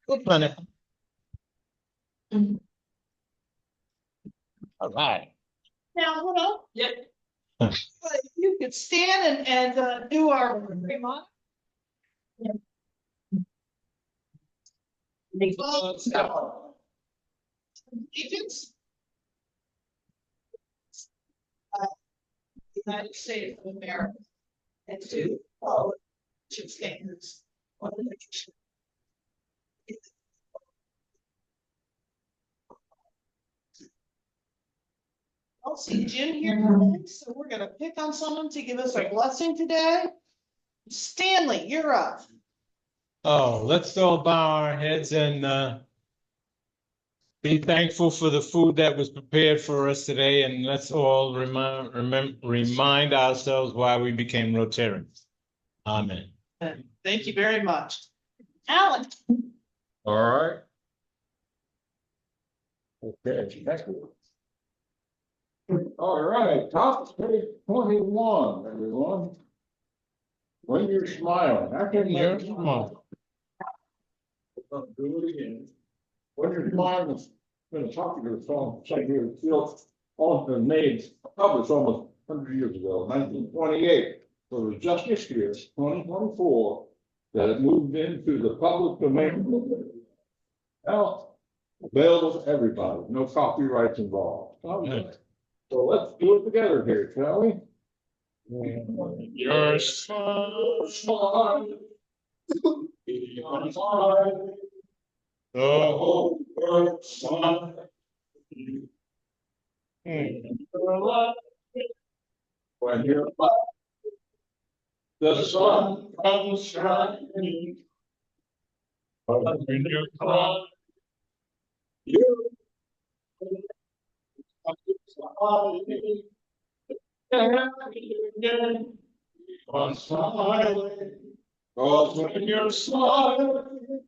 Good plenty. All right. Now, hold on. Yep. If you could stand and do our remark. Agents. United States of America. And to all standards. I'll see Jim here today, so we're gonna pick on someone to give us a blessing today. Stanley, you're up. Oh, let's all bow our heads and be thankful for the food that was prepared for us today, and let's all remind ourselves why we became Rotarians. Amen. Thank you very much. Alan. All right. Okay, thank you. All right, top page 21, everyone. When you're smiling, I can You're make smiling. Do it again. When you're smiling, it's been a popular song, Shakespeare still often made, published almost 100 years ago, 1928. So it was just this year, 2024, that it moved into the public domain. Now, available to everybody, no copyrights involved. Okay. So let's do it together here, shall we? You're smiling. The whole world smiling. When you're the sun comes shining. But when you cry, you I'm smiling, cause when you're smiling,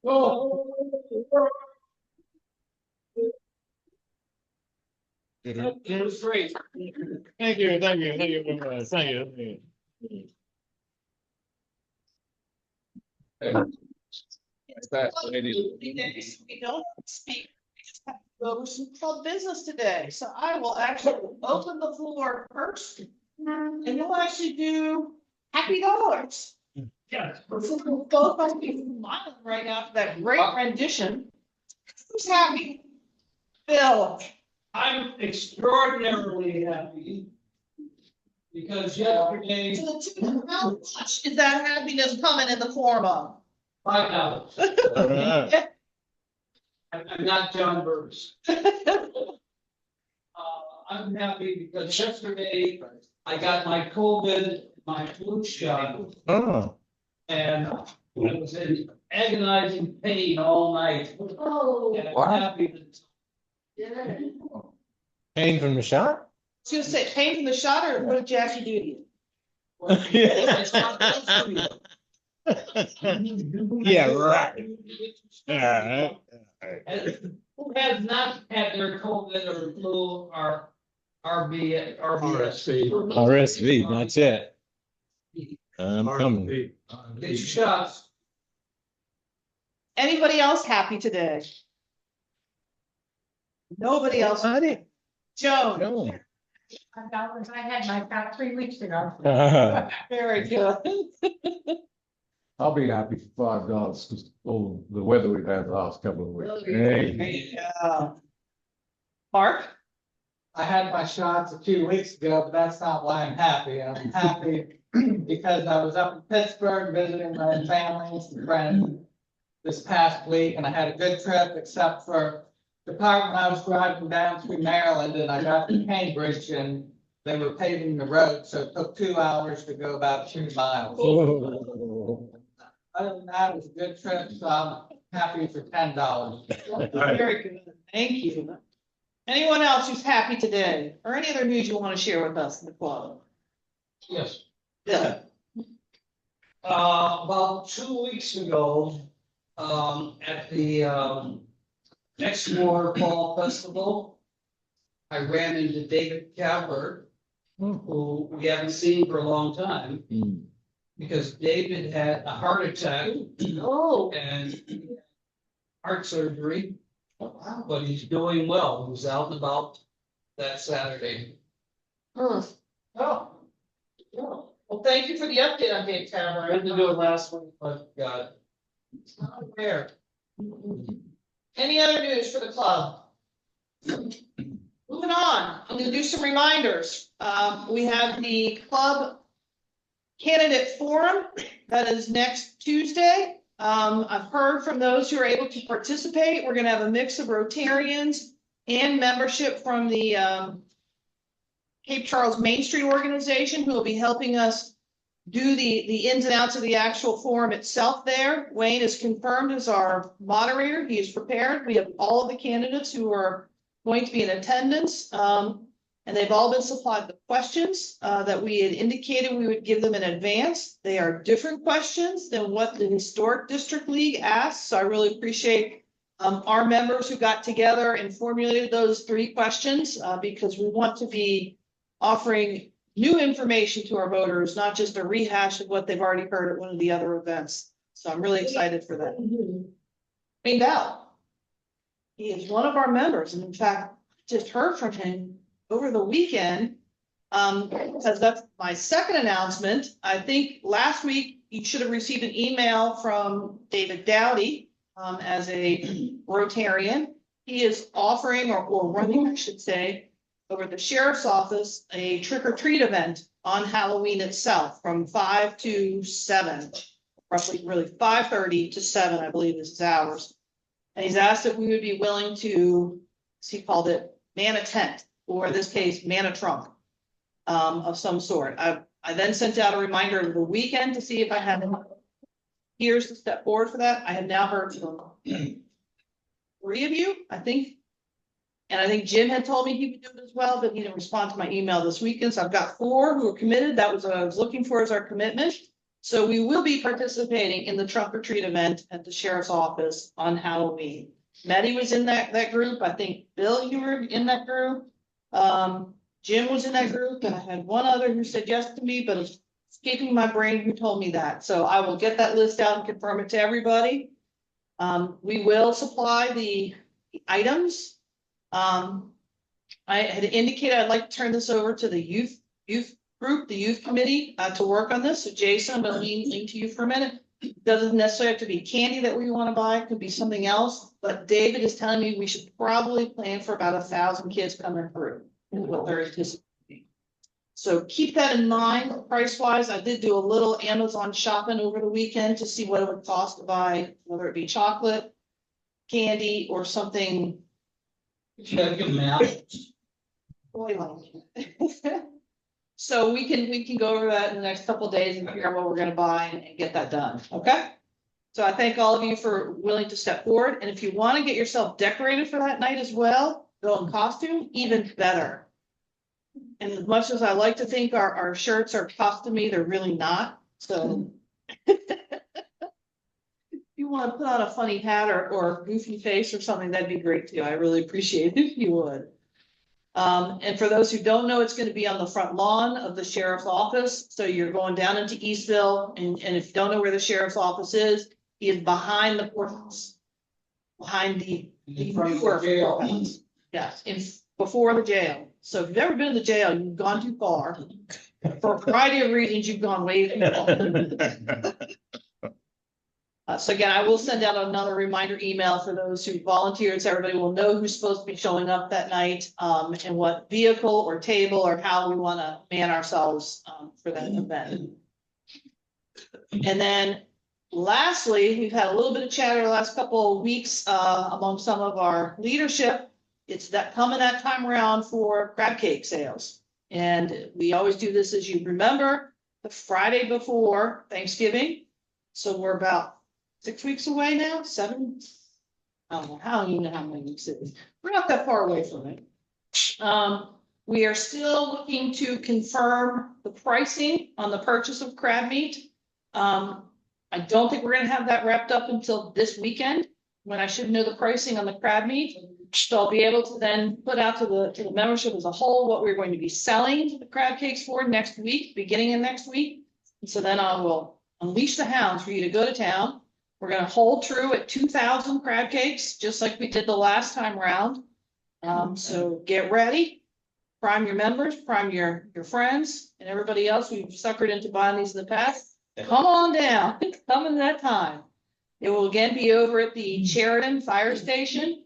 oh, It was great. Thank you very much. Thank you. We don't speak. We just have to go over some club business today, so I will actually open the floor first. And you'll actually do happy dollars. Yes. We're both must be smiling right now for that great rendition. Who's happy? Bill. I'm extraordinarily happy because yesterday, To the tune of how much is that happiness coming in the form of? $5. I'm not John Burns. I'm happy because yesterday I got my COVID, my flu shot, Oh, and I was in agonizing pain all night. And I'm happy that pain from the shot? I was gonna say, pain from the shot, or what did Jackie do to you? Yeah, right. All right. And who has not had their COVID or flu or RSV? RSV, that's it. I'm coming. Get your shots. Anybody else happy today? Nobody else. Joan. No. I had my shot 3 weeks ago. Very good. I'll be happy for $5 because the weather we've had the last couple of weeks. Hey. Yeah. Mark? I had my shots a few weeks ago, but that's not why I'm happy. I'm happy because I was up in Pittsburgh visiting my family and friends this past week, and I had a good trip, except for the part when I was driving down through Maryland and I got to Cambridge and they were paving the road, so it took 2 hours to go about 2 miles. Other than that, it was a good trip, so I'm happy for $10. Very good. Thank you. Anyone else who's happy today, or any other news you want to share with us in the club? Yes. Yeah. About 2 weeks ago, at the Next War Fall Festival, I ran into David Calvert, who we haven't seen for a long time, because David had a heart attack. Oh. And heart surgery. But he's doing well. He was out and about that Saturday. Oh. Oh. Well, thank you for the update on Dave Tavern. I didn't do it last week. But got it. It's not rare. Any other news for the club? Moving on, I'm gonna do some reminders. We have the club candidate forum that is next Tuesday. I've heard from those who are able to participate. We're gonna have a mix of Rotarians and membership from the Cape Charles Main Street organization, who will be helping us do the ins and outs of the actual forum itself there. Wayne is confirmed as our moderator. He is prepared. We have all of the candidates who are going to be in attendance. And they've all been supplied the questions that we had indicated we would give them in advance. They are different questions than what the Historic District League asked. So I really appreciate our members who got together and formulated those 3 questions because we want to be offering new information to our voters, not just a rehash of what they've already heard at one of the other events. So I'm really excited for that. Wayne Dow. He is one of our members, and in fact, just heard from him over the weekend. Because that's my second announcement. I think last week you should have received an email from David Dowdy as a Rotarian. He is offering or running, I should say, over at the sheriff's office, a trick or treat event on Halloween itself from 5 to 7, roughly really 5:30 to 7, I believe is his hours. And he's asked if we would be willing to, as he called it, man a tent, or in this case, man a trunk of some sort. I then sent out a reminder over the weekend to see if I had ears to step forward for that. I have now heard from 3 of you, I think. And I think Jim had told me he would do it as well, but he didn't respond to my email this weekend. So I've got 4 who are committed. That was what I was looking for as our commitment. So we will be participating in the trunk or treat event at the sheriff's office on Halloween. Maddie was in that group. I think Bill, you were in that group. Jim was in that group, and I had one other who said yes to me, but it's escaping my brain who told me that. So I will get that list out and confirm it to everybody. We will supply the items. I had indicated I'd like to turn this over to the youth group, the youth committee, to work on this. So Jason, I'm going to lean to you for a minute. Doesn't necessarily have to be candy that we want to buy. It could be something else. But David is telling me we should probably plan for about 1,000 kids coming through, is what they're anticipating. So keep that in mind, price wise. I did do a little Amazon shopping over the weekend to see what it would cost to buy, whether it be chocolate, candy, or something. You gotta give them apples. So we can go over that in the next couple of days and figure out what we're gonna buy and get that done, okay? So I thank all of you for willing to step forward, and if you want to get yourself decorated for that night as well, go in costume, even better. And as much as I like to think our shirts are costumey, they're really not, so. You want to put on a funny hat or a goofy face or something, that'd be great too. I really appreciate it if you would. And for those who don't know, it's going to be on the front lawn of the sheriff's office. So you're going down into Eastville, and if you don't know where the sheriff's office is, he is behind the courthouse. Behind the courthouse. Yes, before the jail. So if you've ever been to the jail, you've gone too far. For a variety of reasons, you've gone way too far. So again, I will send out another reminder email for those who volunteered, so everybody will know who's supposed to be showing up that night, and what vehicle or table or how we want to man ourselves for that event. And then lastly, we've had a little bit of chatter the last couple of weeks among some of our leadership. It's that time around for crab cake sales. And we always do this, as you remember, the Friday before Thanksgiving. So we're about 6 weeks away now, 7. I don't know how many weeks it is. We're not that far away from it. We are still looking to confirm the pricing on the purchase of crab meat. I don't think we're going to have that wrapped up until this weekend, when I should know the pricing on the crab meat. So I'll be able to then put out to the membership as a whole what we're going to be selling the crab cakes for next week, beginning of next week. And so then I will unleash the hounds for you to go to town, We're gonna hold true at 2,000 crab cakes, just like we did the last time round. So get ready. Prime your members, prime your friends and everybody else who've suckered into buying these in the past. Come on down, come in that time. It will again be over at the Sheridan Fire Station.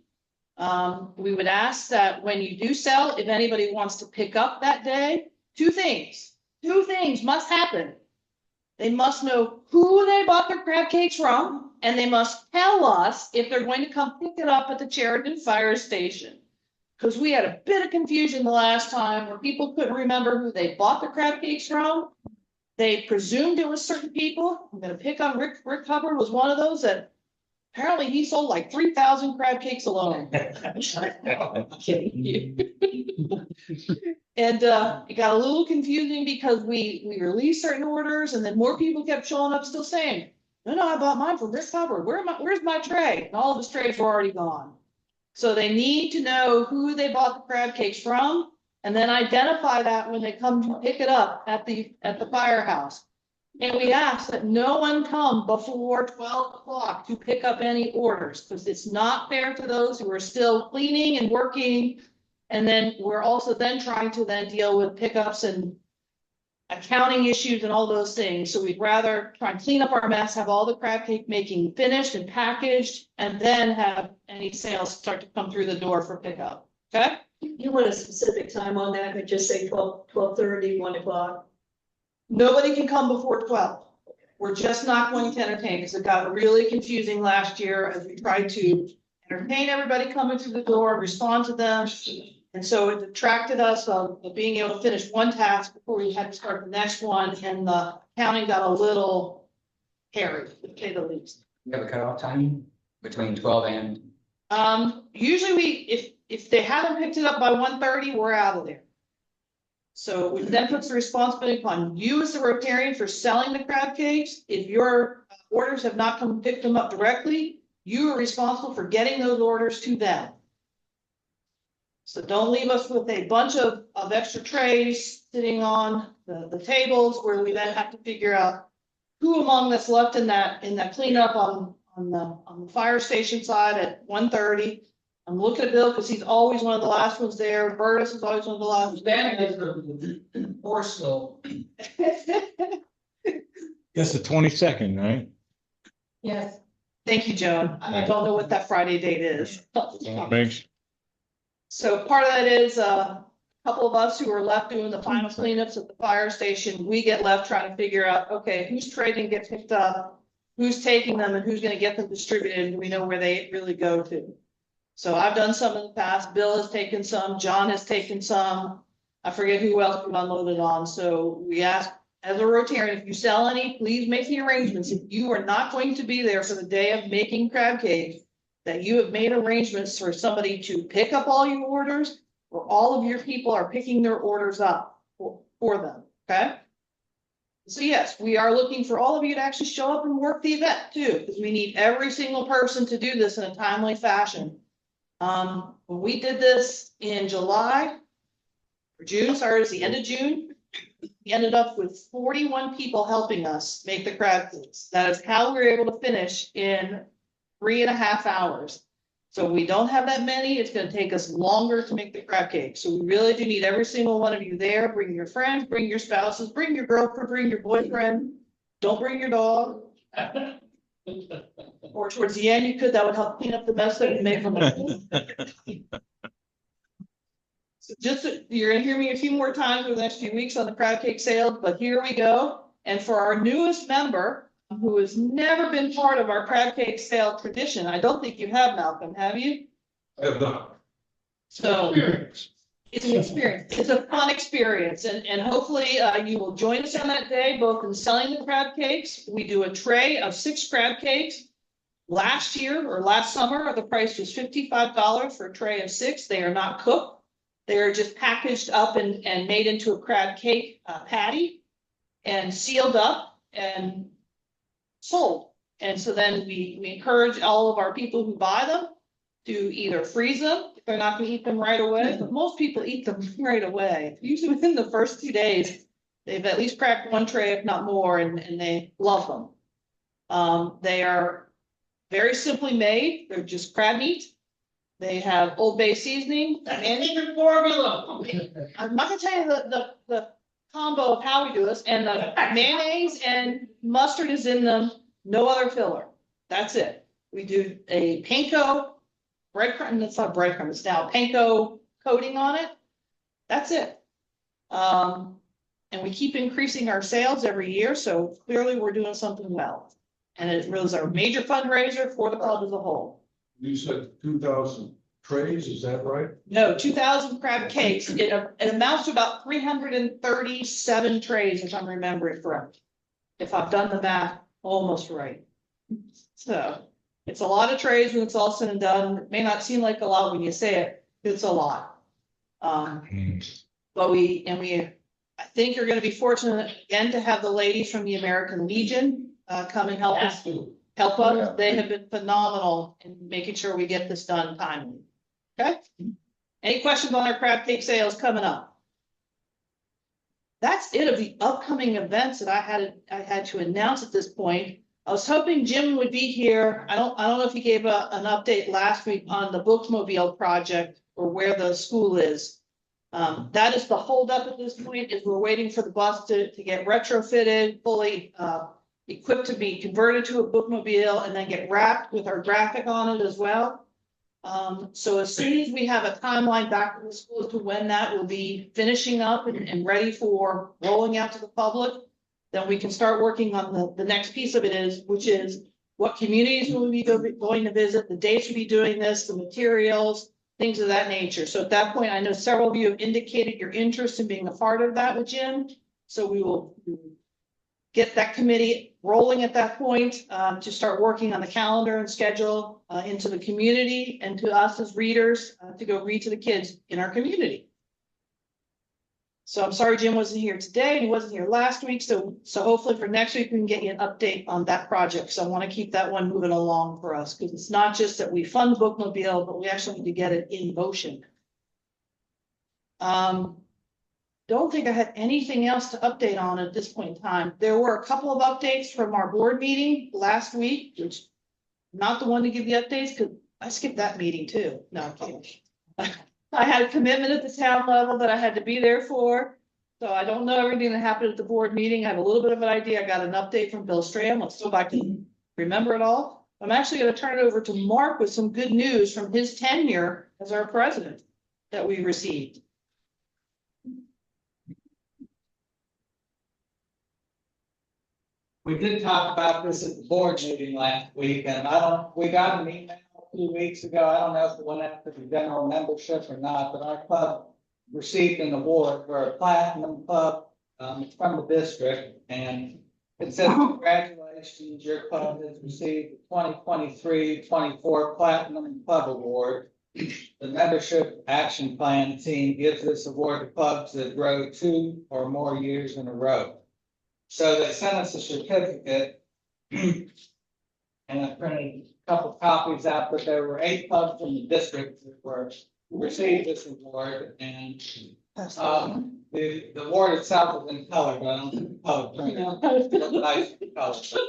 We would ask that when you do sell, if anybody wants to pick up that day, two things must happen. They must know who they bought their crab cakes from, and they must tell us if they're going to come pick it up at the Sheridan Fire Station. Because we had a bit of confusion the last time where people couldn't remember who they bought the crab cakes from. They presumed it was certain people. I'm gonna pick on Rick Hubbard was one of those that apparently he sold like 3,000 crab cakes alone. I'm kidding you. And it got a little confusing because we released certain orders and then more people kept showing up still saying, no, I bought mine from Rick Hubbard. Where's my tray? And all of his trays were already gone. So they need to know who they bought the crab cakes from and then identify that when they come to pick it up at the firehouse. And we ask that no one come before 12 o'clock to pick up any orders, because it's not fair to those who are still cleaning and working. And then we're also then trying to then deal with pickups and accounting issues and all those things. So we'd rather try and clean up our mess, have all the crab cake making finished and packaged, and then have any sales start to come through the door for pickup. Okay? You want a specific time on that, or just say 12:30, 1 o'clock? Nobody can come before 12. We're just not going to entertain, because it got really confusing last year as we tried to entertain everybody coming through the door, respond to them. And so it detracted us of being able to finish one task before we had to start the next one, and the counting got a little hairy, to say the least. You have a cutoff time between 12 and, Usually if they haven't picked it up by 1:30, we're out of there. So it then puts the responsibility upon you as the Rotarian for selling the crab cakes. If your orders have not come pick them up directly, you are responsible for getting those orders to them. So don't leave us with a bunch of extra trays sitting on the tables where we then have to figure out who among us left in that cleanup on the fire station side at 1:30. I'm looking at Bill because he's always one of the last ones there. Burtis is always one of the last ones That there. is the Orso. That's the 22nd, right? Yes. Thank you, Joan. I don't know what that Friday date is. Makes, So part of that is a couple of us who are left doing the final cleanups at the fire station. We get left trying to figure out, okay, who's trading get picked up, who's taking them, and who's going to get them distributed, and do we know where they really go to? So I've done some in the past. Bill has taken some. John has taken some. I forget who else we unloaded on. So we ask, as a Rotarian, if you sell any, please make the arrangements. If you are not going to be there for the day of making crab cake, that you have made arrangements for somebody to pick up all your orders, or all of your people are picking their orders up for them, okay? So yes, we are looking for all of you to actually show up and work the event too, because we need every single person to do this in a timely fashion. When we did this in July, or June, sorry, it was the end of June, we ended up with 41 people helping us make the crab cakes. That is how we were able to finish in 3.5 hours. So we don't have that many. It's going to take us longer to make the crab cake. So we really do need every single one of you there. Bring your friends, bring your spouses, bring your girlfriend, bring your boyfriend. Don't bring your dog. Or towards the end, you could, that would help clean up the mess that you made from it. So just, you're gonna hear me a few more times over the next few weeks on the crab cake sales, but here we go. And for our newest member, who has never been part of our crab cake sale tradition, I don't think you have, Malcolm, have you? I have not. So it's an experience. It's a fun experience, and hopefully you will join us on that day, both in selling the crab cakes. We do a tray of 6 crab cakes. Last year or last summer, the price was $55 for a tray of 6. They are not cooked. They are just packaged up and made into a crab cake patty and sealed up and sold. And so then we encourage all of our people who buy them to either freeze them if they're not going to eat them right away, but most people eat them right away. Usually within the first 2 days, they've at least cracked one tray, if not more, and they love them. They are very simply made. They're just crab meat. They have Old Bay seasoning. And formula. I'm not gonna tell you the combo of how we do this, and the mayonnaise and mustard is in them, no other filler. That's it. We do a panko breadcrumb, it's not breadcrumb, it's now panko coating on it. That's it. And we keep increasing our sales every year, so clearly we're doing something well. And it was our major fundraiser for the club as a whole. You said 2,000 trays, is that right? No, 2,000 crab cakes. It amounts to about 337 trays, if I'm remembering correctly. If I've done the math almost right. So it's a lot of trays when it's all said and done. It may not seem like a lot when you say it, it's a lot. But I think you're gonna be fortunate again to have the ladies from the American Legion come and help us. Help us. They have been phenomenal in making sure we get this done timely. Okay? Any questions on our crab cake sales coming up? That's it of the upcoming events that I had to announce at this point. I was hoping Jim would be here. I don't know if he gave an update last week on the Bookmobile project or where the school is. That is the holdup at this point, is we're waiting for the bus to get retrofitted, fully equipped to be converted to a bookmobile and then get wrapped with our graphic on it as well. So as soon as we have a timeline back to the school as to when that will be finishing up and ready for rolling out to the public, then we can start working on the next piece of it which is what communities will we be going to visit, the dates we'll be doing this, the materials, things of that nature. So at that point, I know several of you have indicated your interest in being a part of that with Jim. So we will get that committee rolling at that point to start working on the calendar and schedule into the community and to us as readers to go read to the kids in our community. So I'm sorry Jim wasn't here today and he wasn't here last week. So hopefully for next week, we can get you an update on that project. So I want to keep that one moving along for us because it's not just that we fund the bookmobile, but we actually need to get it in motion. Don't think I had anything else to update on at this point in time. There were a couple of updates from our board meeting last week, which not the one to give the updates because I skipped that meeting too. No, I'm kidding. I had a commitment at the town level that I had to be there for. So I don't know everything that happened at the board meeting. I have a little bit of an idea. I got an update from Bill Stram. Let's go back and remember it all. I'm actually going to turn it over to Mark with some good news from his tenure as our president that we received. We did talk about this at the board meeting last week, and we got an email a few weeks ago. I don't know if it went after the general membership or not, but our club received an award for a platinum club from the district, and it says, congratulations, your club has received the 2023-24 Platinum Club Award. The membership action plan team gives this award to clubs that grow 2 or more years in a row. So they sent us a certificate and I printed a couple copies out, but there were 8 clubs from the district that were received this award, and the award itself is in color, but I don't think the color printed. It's nice color.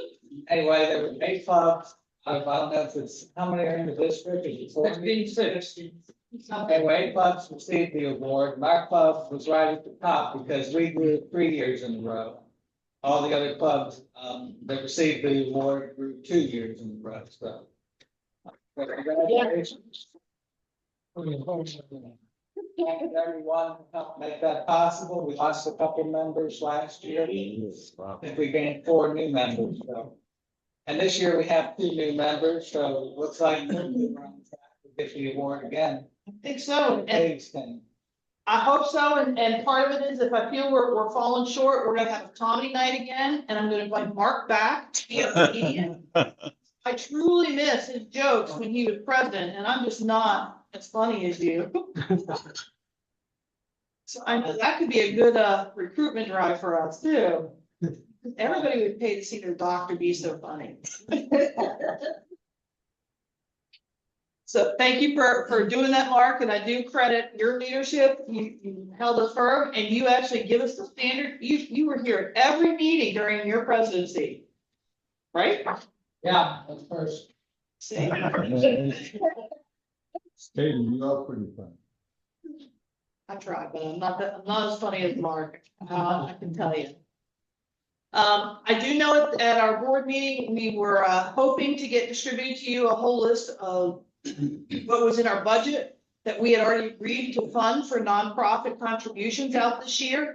Anyway, there were 8 clubs. I don't know if it's how many are in the district. Is it 16? Anyway, 8 clubs received the award. My club was right at the top because we grew 3 years in a row. All the other clubs that received the award grew 2 years in a row. So, congratulations. Thank everyone who helped make that possible. We lost a couple members last year. I think we gained 4 new members. So, and this year we have 2 new members. So it looks like we're on track to get the award again. I think so. And I hope so, and part of it is if I feel we're falling short, we're gonna have a comedy night again, and I'm gonna invite Mark back to be a comedian. I truly miss his jokes when he was president, and I'm just not as funny as you. So I know that could be a good recruitment drive for us too. Everybody would pay to see their doctor be so funny. So thank you for doing that, Mark, and I do credit your leadership. You held us firm and you actually give us the standard. You were here at every meeting during your presidency, right? Yeah, that's first. See? Katie, you are pretty fun. I try, but I'm not as funny as Mark, I can tell you. I do know at our board meeting, we were hoping to get distributed to you a whole list of what was in our budget that we had already agreed to fund for nonprofit contributions out this year.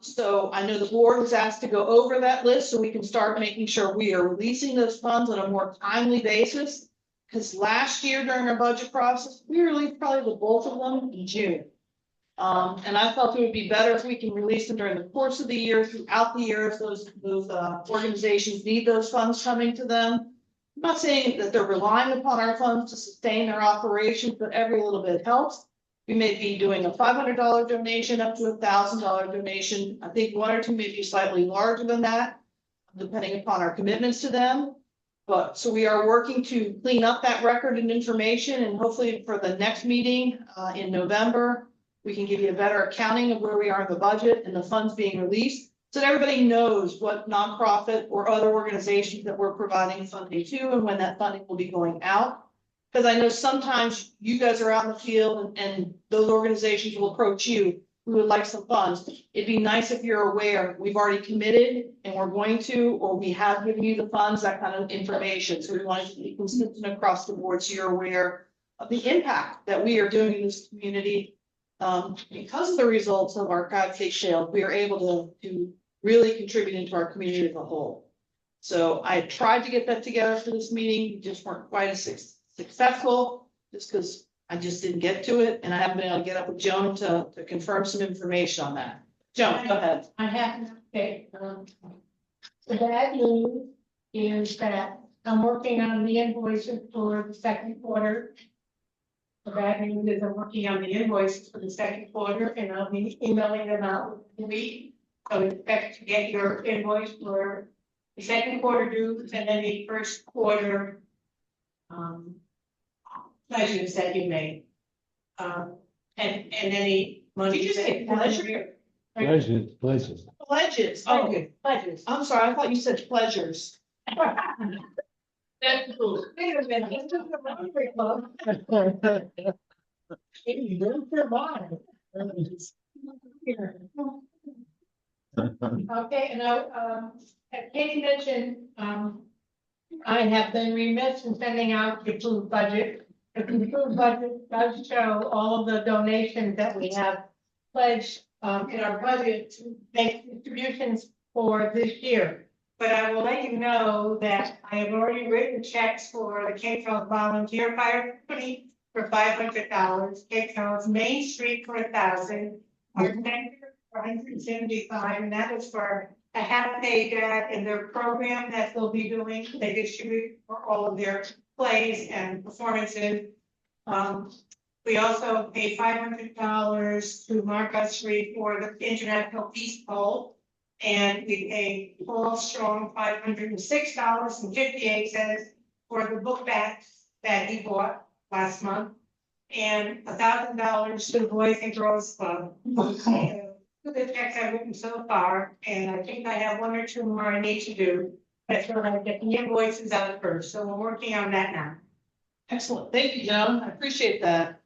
So I know the board was asked to go over that list so we can start making sure we are releasing those funds on a more timely basis. Because last year during our budget process, we released probably the bulk of them in June. And I felt it would be better if we can release them during the course of the year, throughout the year, if those organizations need those funds coming to them. I'm not saying that they're relying upon our funds to sustain their operations, but every little bit helps. We may be doing a $500 donation up to a $1,000 donation. I think one or two may be slightly larger than that, depending upon our commitments to them. But so we are working to clean up that record and information, and hopefully for the next meeting in November, we can give you a better accounting of where we are in the budget and the funds being released, so that everybody knows what nonprofit or other organizations that we're providing funding to and when that funding will be going out. Because I know sometimes you guys are out in the field and those organizations will approach you who would like some funds. It'd be nice if you're aware, we've already committed and we're going to, or we have given you the funds, that kind of information. So we want to be consistent across the board so you're aware of the impact that we are doing in this community. Because of the results of our crowd case shield, we are able to really contribute into our community as a whole. So I tried to get that together for this meeting, just weren't quite as successful, just because I just didn't get to it, and I haven't been able to get up with Joan to confirm some information on that. Joan, go ahead. I have an update. The bad news is that I'm working on the invoices for the second quarter. The bad news is I'm working on the invoices for the second quarter, and I'll be emailing them out in a week. So expect to get your invoice for the second quarter dues and then the first quarter pledges that you made. And any money. Did you say pleasure? Pleasures. Pledges. Oh, Pledges. I'm sorry. I thought you said pleasures. That's cool. Wait a minute. This is the Rotary Club. You don't survive. Okay, and as Katie mentioned, I have been remiss in sending out the approved budget. The approved budget does show all of the donations that we have pledged in our budget to make distributions for this year. But I will let you know that I have already written checks for the Cape Charles Volunteer Fire Company for $500, Cape Charles Main Street for $1,000, our center for $175, and that was for a half-day grad in their program that they'll be doing. They distribute for all of their plays and performances. We also paid $500 to Mark Guthrie for the International Peace Bowl. And we paid Paul Strong $506.58 for the book bags that he bought last month, and $1,000 to the Boys and Girls Club. So, the checks I've written so far, and I think I have one or two more I need to do. But we're gonna get the invoices out first, so we're working on that now. Excellent. Thank you, Joan. I appreciate that.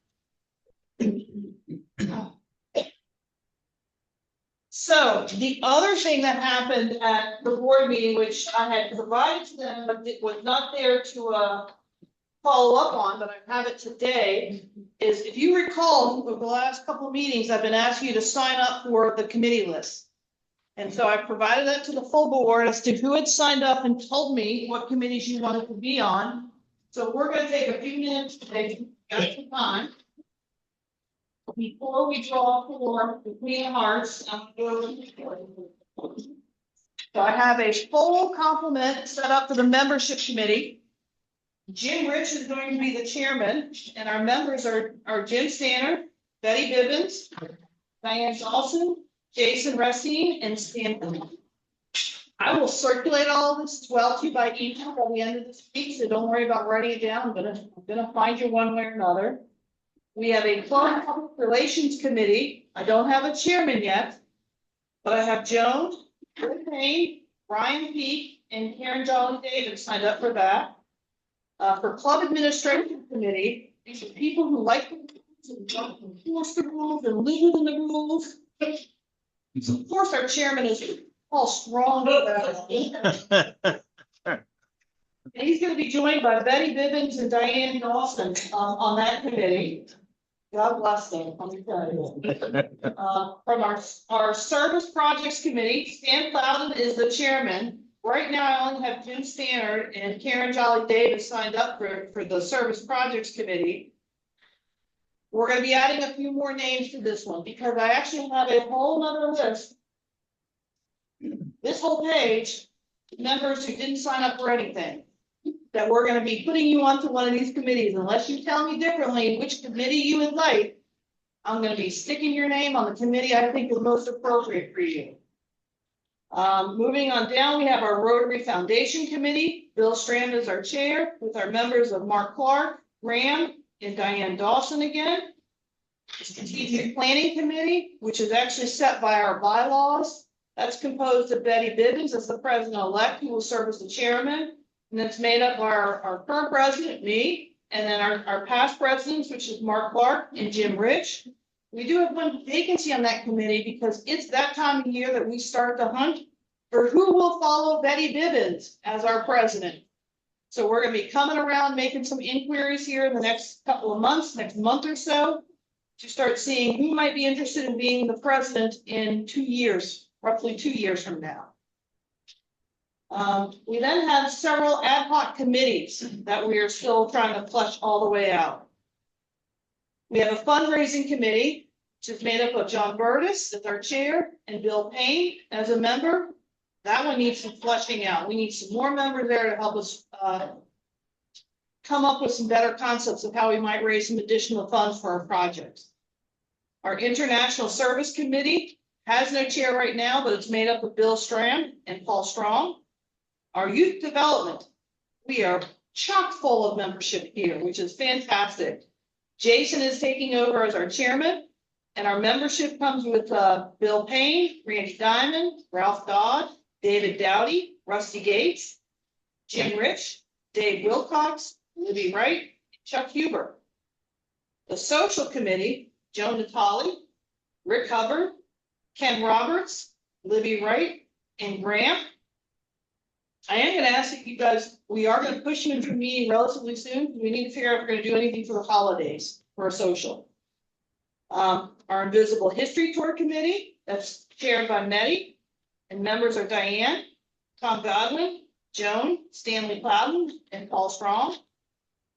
So the other thing that happened at the board meeting, which I had provided to them, but it was not there to follow up on, but I have it today, is if you recall, over the last couple of meetings, I've been asking you to sign up for the committee list. And so I provided that to the full board as to who had signed up and told me what committees you wanted to be on. So we're going to take a few minutes to take some time. Before we draw for the Queen of Hearts, so I have a full complement set up for the membership committee. Jim Rich is going to be the chairman, and our members are Jim Stanner, Betty Bibbins, Diane Dawson, Jason Racine, and Stan. I will circulate all this as well to you by email by the end of this week, so don't worry about writing it down. I'm gonna find you one way or another. We have a Club Public Relations Committee. I don't have a chairman yet, but I have Joan, Rick Payne, Brian Peake, and Karen Jolly David signed up for that. For club administration committee, these are people who like the rules and don't enforce the rules and live within the rules. So of course, our chairman is all strong about it. And he's gonna be joined by Betty Bibbins and Diane Dawson, on that committee. God bless them, let me tell you. From our service projects committee, Stan Plowden is the chairman. Right now, I only have Jim Stannard and Karen Jolly Davis signed up for the service projects committee. We're gonna be adding a few more names to this one, because I actually have a whole nother list. This whole page, members who didn't sign up for anything, that we're gonna be putting you onto one of these committees, unless you tell me differently which committee you would like. I'm gonna be sticking your name on the committee I think is most appropriate for you. Moving on down, we have our Rotary Foundation Committee. Bill Strand is our chair, with our members of Mark Clark, Graham, and Diane Dawson again. Strategic Planning Committee, which is actually set by our bylaws. That's composed of Betty Bibbins as the president-elect, who will serve as the chairman. And it's made up of our current president, me, and then our past presidents, which is Mark Clark and Jim Rich. We do have one vacancy on that committee because it's that time of year that we start to hunt for who will follow Betty Bibbins as our president. So we're gonna be coming around, making some inquiries here in the next couple of months, next month or so, to start seeing who might be interested in being the president in 2 years, roughly 2 years from now. We then have several ad hoc committees that we are still trying to flesh all the way out. We have a fundraising committee, which is made up of John Burtis as our chair and Bill Payne as a member. That one needs some fleshing out. We need some more members there to help us come up with some better concepts of how we might raise some additional funds for our projects. Our International Service Committee has no chair right now, but it's made up of Bill Strand and Paul Strong. Our Youth Development, we are chock full of membership here, which is fantastic. Jason is taking over as our chairman, and our membership comes with Bill Payne, Randy Diamond, Ralph Dodd, David Dowdy, Rusty Gates, Jim Rich, Dave Wilcox, Libby Wright, Chuck Huber. The Social Committee, Joan Natali, Rick Hubbard, Ken Roberts, Libby Wright, and Graham. I am gonna ask you guys, we are gonna push you into a meeting relatively soon. We need to figure out if we're gonna do anything for the holidays for a social. Our Invisible History Tour Committee, that's chaired by Nettie, and members are Diane, Tom Godwin, Joan, Stanley Plowden, and Paul Strong.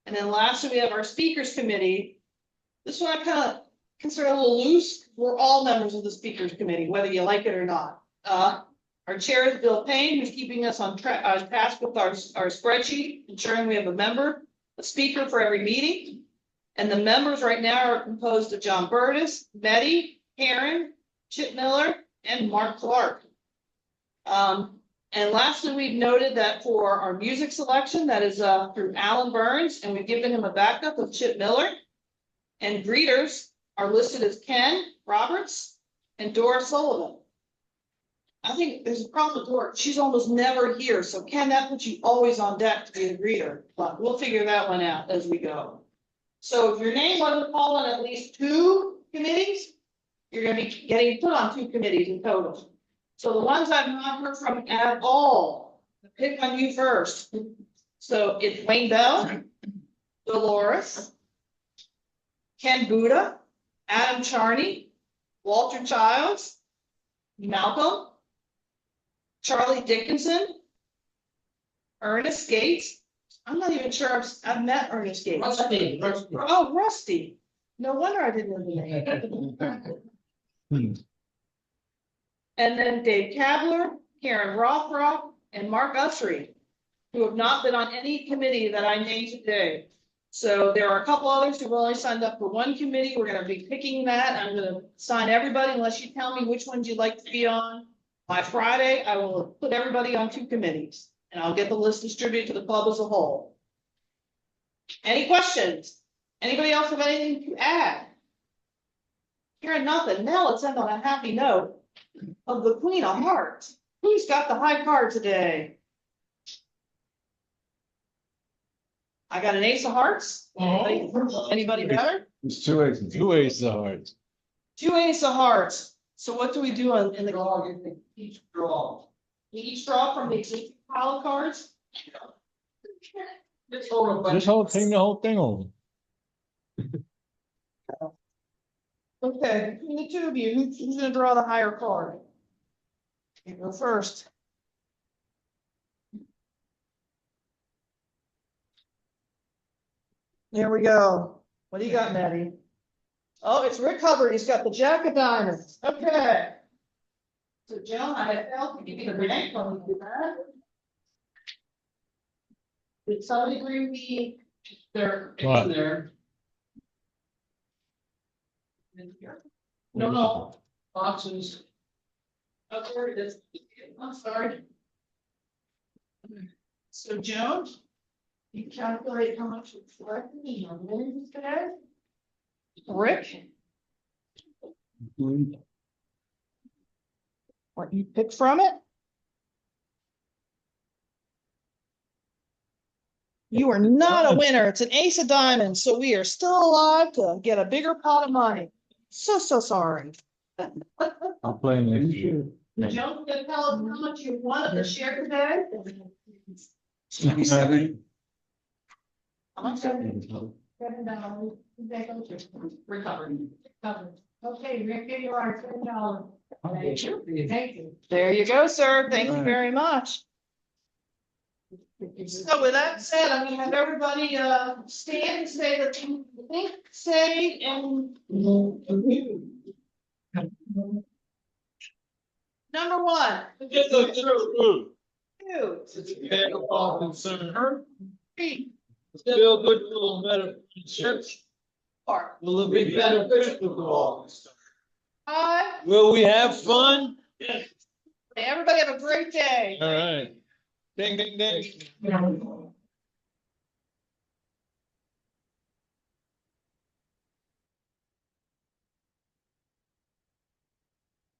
And then lastly, we have our Speakers Committee. This one I kind of consider a little loose. We're all members of the Speakers Committee, whether you like it or not. Our chair is Bill Payne, who's keeping us on task with our spreadsheet, ensuring we have a speaker for every meeting. And the members right now are composed of John Burtis, Betty, Karen, Chip Miller, and Mark Clark. And lastly, we've noted that for our music selection, that is through Alan Burns, and we've given him a backup of Chip Miller. And greeters are listed as Ken Roberts and Dora Sullivan. I think there's a problem with Dora. She's almost never here. So Ken, that puts you always on deck to be a greeter, but we'll figure that one out as we go. So if your name wasn't called on at least 2 committees, you're gonna be getting put on 2 committees in total. So the ones I've not heard from at all, pick on you first. So it's Wayne Bell, Dolores, Ken Buda, Adam Charney, Walter Childs, Malcolm, Charlie Dickinson, Ernest Gates. I'm not even sure I've met Ernest Gates. Rusty. Oh, Rusty. No wonder I didn't know the name. And then Dave Kabler, Karen Rothrock, and Mark Usry, who have not been on any committee that I named today. So there are a couple others who've only signed up for 1 committee. We're gonna be picking that. I'm gonna sign everybody unless you tell me which ones you'd like to be on. By Friday, I will put everybody on 2 committees, and I'll get the list distributed to the club as a whole. Any questions? Anybody else have anything to add? Hearing nothing. Now let's end on a happy note of the Queen of Hearts. Who's got the high card today? I got an ace of hearts. Anybody better? It's two aces. Two aces of hearts. Two ace of hearts. So what do we do in the, Draw, you can each draw. each draw from the existing pile of cards? Just hold a bunch. Just the whole thing over. Okay, between the two of you, who's gonna draw the higher card? You go first. There we go. What do you got, Maddie? Oh, it's Rick Hubbard. He's got the Jack of Diamonds. Okay. So Joan, I had failed to give you the bank when we do that. Did somebody bring me There, it's What? in there. No. Boxes. Oh, there it is. I'm sorry. So Joan, you calculate how much it's left in your winnings today? Rick? What you pick from it? You are not a winner. It's an ace of diamonds, so we are still alive to get a bigger pot of money. So sorry. I'll play next year. Joan, can you tell us how much you won at the share today? How much? $7. Recovered. Okay, Rick, here you are, $7. Thank you. There you go, sir. Thank you very much. So with that said, I'm gonna have everybody stand and say that you think, say, and number one, Get the truth. 2, 3, Still good little better friendships. 4, Will it be beneficial to all? 5. Will we have fun? Everybody have a great day. All right. Ding, ding, ding.